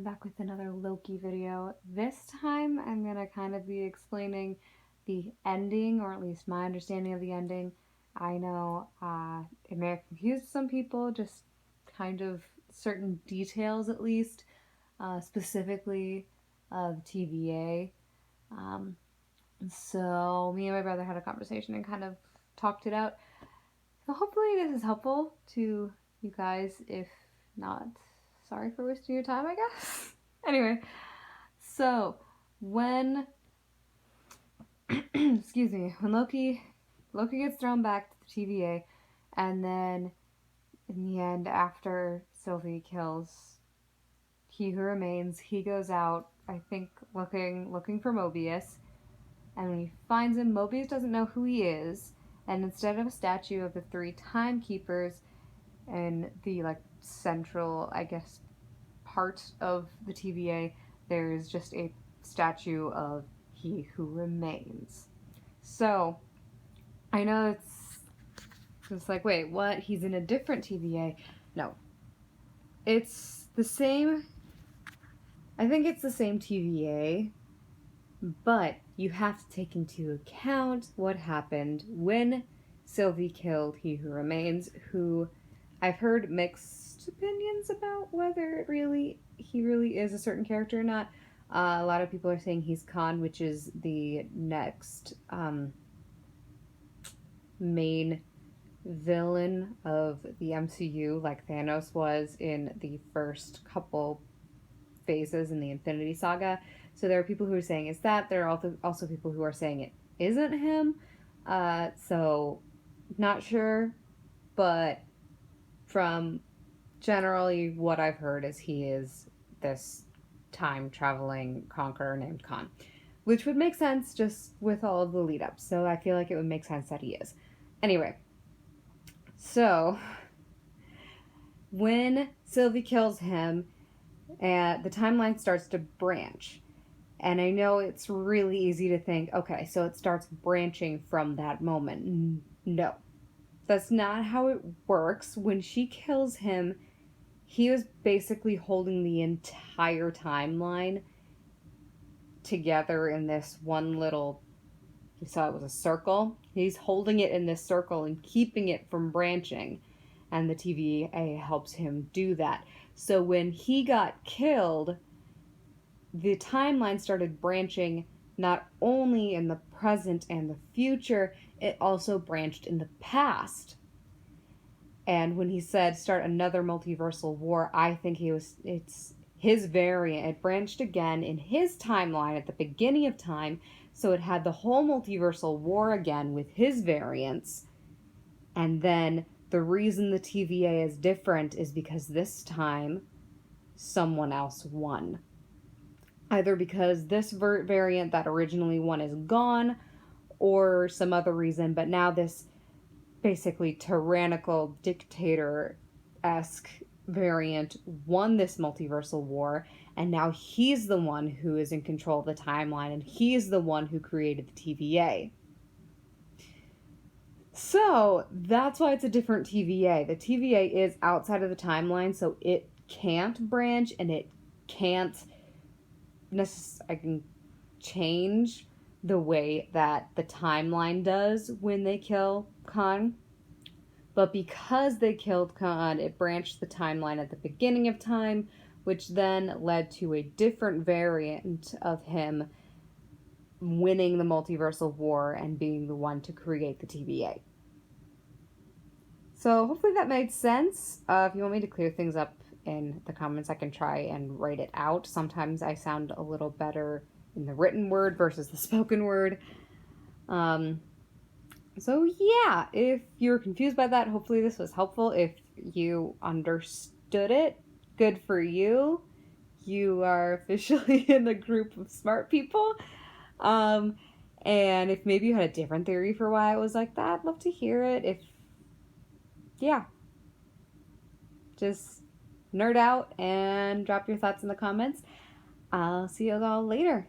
back with another Loki video. This time I'm going to kind of be explaining the ending, or at least my understanding of the ending. I know it may have confused some people, just kind of certain details at least, specifically of TVA. Um, so me and my brother had a conversation and kind of talked it out. So hopefully this is helpful to you guys. If not, sorry for wasting your time, I guess. Anyway, so when excuse me, when Loki gets thrown back to the TVA, and then in the end, after Sylvie kills He Who Remains, he goes out, I think, looking for Mobius. And when he finds him, Mobius doesn't know who he is, and instead of a statue of the three timekeepers in the central, I guess, part of the TVA, there's just a statue of He Who Remains. So I know it's just like, wait, what? He's in a different TVA? No, it's the same. I think it's the same TVA, but you have to take into account what happened when Sylvie killed He Who Remains, who I've heard mixed opinions about whether he really is a certain character or not. A lot of people are saying he's Khan, which is the next main villain of the MCU, like Thanos was in the first couple phases in the Infinity Saga. So there are people who are saying it's that. There are also people who are saying it isn't him. So not sure, but from generally what I've heard is he is this time-traveling conqueror named Khan, which would make sense just with all of the lead-ups. So I feel like it would make sense that he is. Anyway, so when Sylvie kills him, and the timeline starts to branch. And I know it's really easy to think, okay, so it starts branching from that moment. No, that's not how it works. When she kills him, he was basically holding the entire timeline together in this one little, you saw it was a circle. He's holding it in this circle and keeping it from branching. And the TVA helps him do that. So when he got killed, the timeline started branching not only in the present and the future, it also branched in the past. And when he said start another multiversal war, I think it's his variant. It branched again in his timeline at the beginning of time, so it had the whole multiversal war again with his variants. And then the reason the TVA is different is because this time someone else won. Either because this variant that originally won is gone, or some other reason, but now this basically tyrannical dictator-esque variant won this multiversal war, and now he's the one who is in control of the timeline, and he's the one who created the TVA. So that's why it's a different TVA. The TVA is outside of the timeline, so it can't branch, and it can't I can change the way that the timeline does when they kill Khan. But because they killed Khan, it branched the timeline at the beginning of time, which then led to a different variant of him winning the multiversal war and being the one to create the TVA. So hopefully that made sense. If you want me to clear things up in the comments, I can try and write it out. Sometimes I sound a little better in the written word versus the spoken word. So yeah, if you're confused by that, hopefully this was helpful. If you understood it, good for you. You are officially in a group of smart people. And if maybe you had a different theory for why it was like that, I'd love to hear it. Just nerd out and drop your thoughts in the comments. I'll see you all later.